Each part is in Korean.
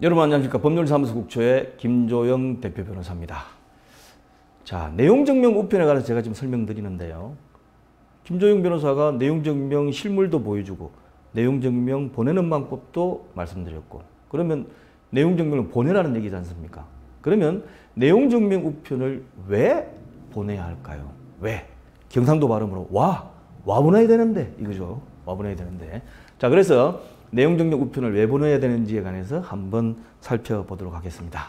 여러분 안녕하십니까. 법률사무소 국초의 김조영 대표 변호사입니다. 자, 내용증명 우편에 관해서 제가 지금 설명드리는데요. 김조영 변호사가 내용증명 실물도 보여주고 내용증명 보내는 방법도 말씀드렸고, 그러면 내용증명을 보내라는 얘기지 않습니까? 그러면 내용증명 우편을 왜 보내야 할까요? 왜? 경상도 발음으로 와 보내야 되는데 이거죠. 와 보내야 되는데. 자, 그래서 내용증명 우편을 왜 보내야 되는지에 관해서 한번 살펴보도록 하겠습니다.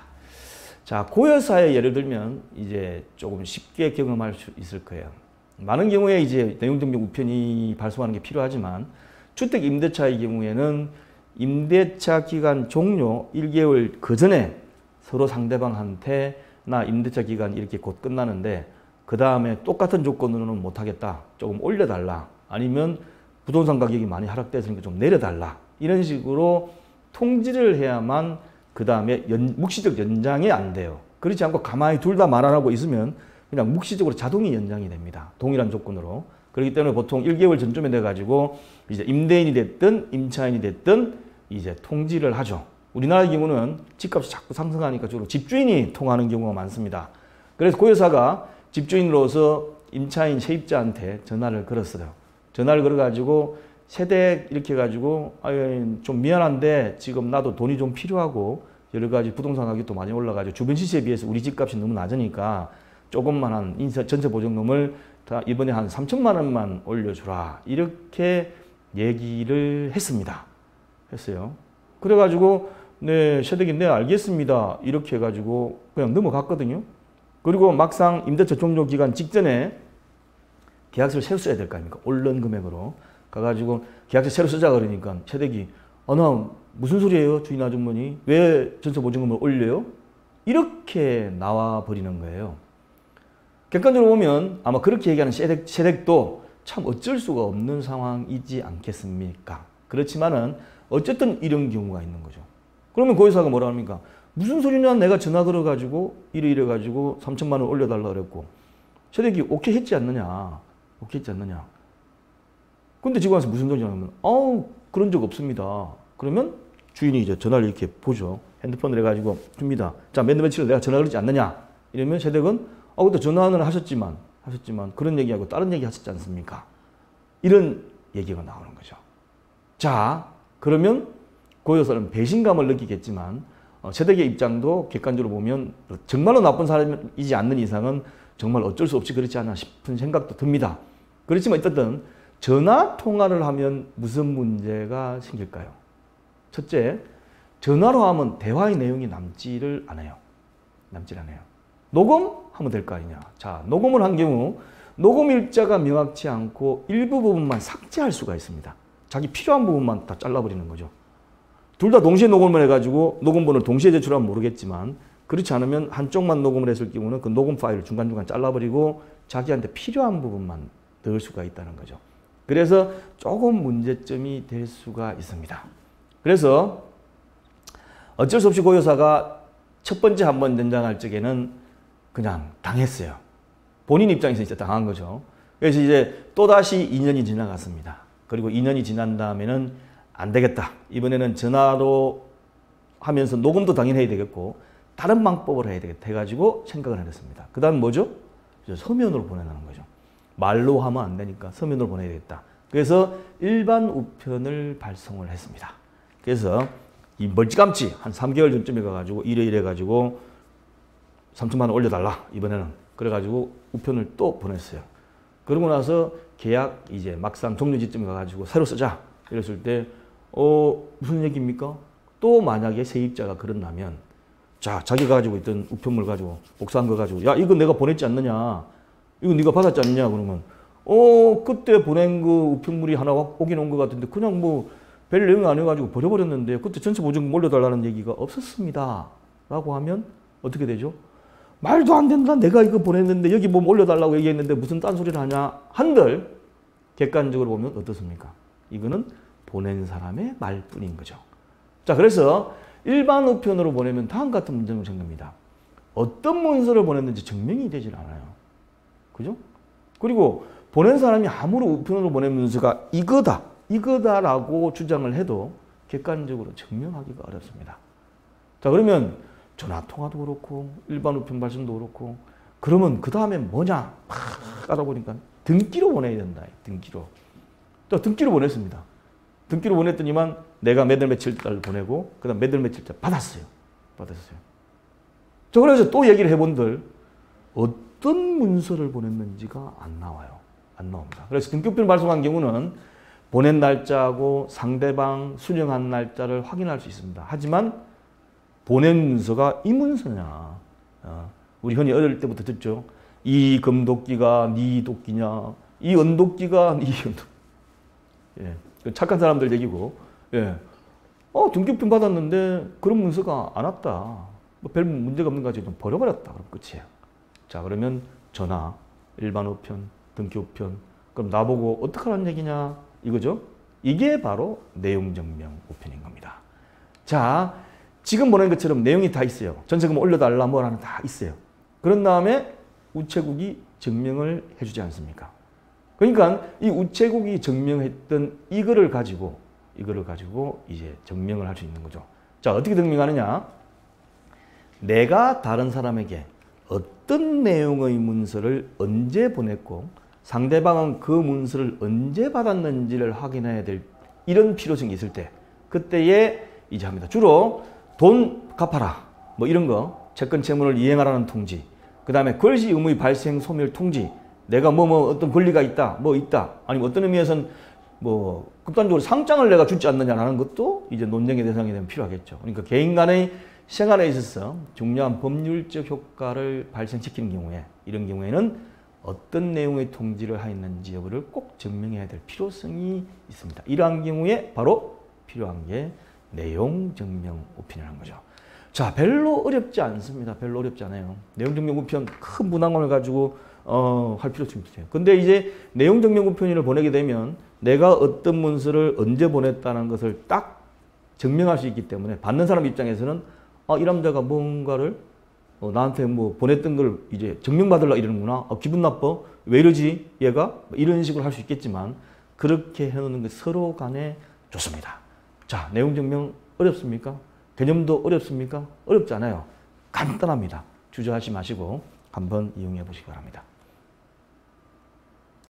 자, 고여사의 예를 들면 이제 조금 쉽게 경험할 수 있을 거예요. 많은 경우에 이제 내용증명 우편이 발송하는 게 필요하지만 주택 임대차의 경우에는 임대차 기간 종료 1개월 그 전에 서로 상대방한테 나 임대차 기간 이렇게 곧 끝나는데 그 다음에 똑같은 조건으로는 못하겠다. 조금 올려달라. 아니면 부동산 가격이 많이 하락됐으니까 좀 내려달라. 이런 식으로 통지를 해야만 그 다음에 묵시적 연장이 안 돼요. 그렇지 않고 가만히 둘 다 말 안 하고 있으면 그냥 묵시적으로 자동이 연장이 됩니다. 동일한 조건으로. 그렇기 때문에 보통 1개월 전쯤에 돼가지고 이제 임대인이 됐든 임차인이 됐든 이제 통지를 하죠. 우리나라의 경우는 집값이 자꾸 상승하니까 주로 집주인이 통하는 경우가 많습니다. 그래서 고여사가 집주인으로서 임차인 세입자한테 전화를 걸었어요. 전화를 걸어가지고 세대 이렇게 해가지고 좀 미안한데 지금 나도 돈이 좀 필요하고 여러 가지 부동산 가격도 많이 올라가지고 주변 시세에 비해서 우리 집값이 너무 낮으니까 조금만 한 전세 보증금을 다 이번에 한 3천만 원만 올려주라 이렇게 얘기를 했습니다. 했어요. 그래가지고 네 세대기 네 알겠습니다 이렇게 해가지고 그냥 넘어갔거든요. 그리고 막상 임대차 종료 기간 직전에 계약서를 새로 써야 될 거 아닙니까? 오른 금액으로 가가지고 계약서 새로 쓰자 그러니까 세대기 나 무슨 소리예요 주인 아주머니 왜 전세 보증금을 올려요? 이렇게 나와 버리는 거예요. 객관적으로 보면 아마 그렇게 얘기하는 세댁도 참 어쩔 수가 없는 상황이지 않겠습니까? 그렇지만은 어쨌든 이런 경우가 있는 거죠. 그러면 고여사가 뭐라 합니까? 무슨 소리냐 내가 전화 걸어가지고 이래가지고 3천만 원 올려달라 그랬고 세댁이 오케이 했지 않느냐. 오케이 했지 않느냐. 근데 지금 와서 무슨 소리냐 하면 그런 적 없습니다. 그러면 주인이 이제 전화를 이렇게 보죠. 핸드폰을 해가지고 줍니다. 자, 몇 며칠 내가 전화 걸지 않느냐. 이러면 세댁은 근데 전화는 하셨지만 그런 얘기하고 다른 얘기 하셨지 않습니까? 이런 얘기가 나오는 거죠. 자, 그러면 고여사는 배신감을 느끼겠지만 세댁의 입장도 객관적으로 보면 정말로 나쁜 사람이지 않는 이상은 정말 어쩔 수 없이 그렇지 않나 싶은 생각도 듭니다. 그렇지만 어쨌든 전화 통화를 하면 무슨 문제가 생길까요? 첫째, 전화로 하면 대화의 내용이 남지를 않아요. 남질 않아요. 녹음하면 될 거 아니냐. 자, 녹음을 한 경우 녹음 일자가 명확치 않고 일부 부분만 삭제할 수가 있습니다. 자기 필요한 부분만 다 잘라버리는 거죠. 둘 다 동시에 녹음을 해가지고 녹음본을 동시에 제출하면 모르겠지만 그렇지 않으면 한쪽만 녹음을 했을 경우는 그 녹음 파일을 중간중간 잘라버리고 자기한테 필요한 부분만 넣을 수가 있다는 거죠. 그래서 조금 문제점이 될 수가 있습니다. 그래서 어쩔 수 없이 고여사가 첫 번째 한번 연장할 적에는 그냥 당했어요. 본인 입장에서 이제 당한 거죠. 그래서 이제 또다시 2년이 지나갔습니다. 그리고 2년이 지난 다음에는 안 되겠다. 이번에는 전화로 하면서 녹음도 당연히 해야 되겠고 다른 방법으로 해야 되겠다 해가지고 생각을 해냈습니다. 그 다음 뭐죠? 서면으로 보내라는 거죠. 말로 하면 안 되니까 서면으로 보내야 되겠다. 그래서 일반 우편을 발송을 했습니다. 그래서 이 멀찌감치 한 3개월 전쯤에 가가지고 이래가지고 3천만 원 올려달라 이번에는. 그래가지고 우편을 또 보냈어요. 그러고 나서 계약 이제 막상 종료 지점에 가가지고 새로 쓰자 이랬을 때 무슨 얘기입니까? 또 만약에 세입자가 그런다면 자, 자기가 가지고 있던 우편물 가지고 복사한 거 가지고 야, 이거 내가 보냈지 않느냐, 이거 네가 받았지 않느냐 그러면 그때 보낸 그 우편물이 하나 오긴 온 것 같은데 그냥 뭐 별 내용 안 해가지고 버려버렸는데 그때 전세 보증금 올려달라는 얘기가 없었습니다 라고 하면 어떻게 되죠? 말도 안 된다. 내가 이거 보냈는데 여기 뭐 올려달라고 얘기했는데 무슨 딴소리를 하냐 한들 객관적으로 보면 어떻습니까? 이거는 보낸 사람의 말뿐인 거죠. 자, 그래서 일반 우편으로 보내면 다음 같은 문제가 생깁니다. 어떤 문서를 보냈는지 증명이 되질 않아요. 그죠? 그리고 보낸 사람이 아무리 우편으로 보낸 문서가 이거다라고 주장을 해도 객관적으로 증명하기가 어렵습니다. 자, 그러면 전화 통화도 그렇고 일반 우편 발송도 그렇고 그러면 그 다음에 뭐냐? 막 알아보니까 등기로 보내야 된다. 등기로. 자, 등기로 보냈습니다. 등기로 보냈더니만 내가 몇 월 며칠 날 보내고 그다음 몇 월 며칠 날 받았어요. 자, 그래서 또 얘기를 해본들 어떤 문서를 보냈는지가 안 나와요. 안 나옵니다. 그래서 등기우편 발송한 경우는 보낸 날짜하고 상대방 수령한 날짜를 확인할 수 있습니다. 하지만 보낸 문서가 이 문서냐. 우리 흔히 어릴 때부터 듣죠. 이 금도끼가 네 도끼냐. 이 은도끼가 네 은도끼. 예. 착한 사람들 얘기고. 예. 등기우편 받았는데 그런 문서가 안 왔다. 뭐 별 문제가 없는 거 가지고 좀 버려버렸다. 그럼 끝이에요. 자, 그러면 전화, 일반 우편, 등기우편. 그럼 나보고 어떡하라는 얘기냐? 이거죠. 이게 바로 내용증명 우편인 겁니다. 자, 지금 보낸 것처럼 내용이 다 있어요. 전세금 올려달라 뭐라는 다 있어요. 그런 다음에 우체국이 증명을 해주지 않습니까? 그러니까 이 우체국이 증명했던 이거를 가지고 이제 증명을 할 수 있는 거죠. 자, 어떻게 증명하느냐? 내가 다른 사람에게 어떤 내용의 문서를 언제 보냈고 상대방은 그 문서를 언제 받았는지를 확인해야 될 이런 필요성이 있을 때 그때에 이제 합니다. 주로 돈 갚아라 뭐 이런 거 채권 채무를 이행하라는 통지 그 다음에 권리 의무의 발생 소멸 통지 내가 뭐 어떤 권리가 있다 뭐 있다 아니면 어떤 의미에서는 뭐 극단적으로 상장을 내가 주지 않느냐라는 것도 이제 논쟁의 대상이 되면 필요하겠죠. 그러니까 개인 간의 생활에 있어서 중요한 법률적 효과를 발생시키는 경우에 이런 경우에는 어떤 내용의 통지를 하였는지 여부를 꼭 증명해야 될 필요성이 있습니다. 이러한 경우에 바로 필요한 게 내용 증명 우편이라는 거죠. 자, 별로 어렵지 않습니다. 별로 어렵지 않아요. 내용 증명 우편 큰 문항을 가지고 할 필요성이 없어요. 근데 이제 내용 증명 우편을 보내게 되면 내가 어떤 문서를 언제 보냈다는 것을 딱 증명할 수 있기 때문에 받는 사람 입장에서는 이 남자가 뭔가를 나한테 뭐 보냈던 걸 이제 증명받으려고 이러는구나. 기분 나빠. 왜 이러지? 얘가? 이런 식으로 할 수 있겠지만 그렇게 해놓는 게 서로 간에 좋습니다. 자, 내용 증명 어렵습니까? 개념도 어렵습니까? 어렵지 않아요. 간단합니다. 주저하지 마시고 한번 이용해 보시기 바랍니다.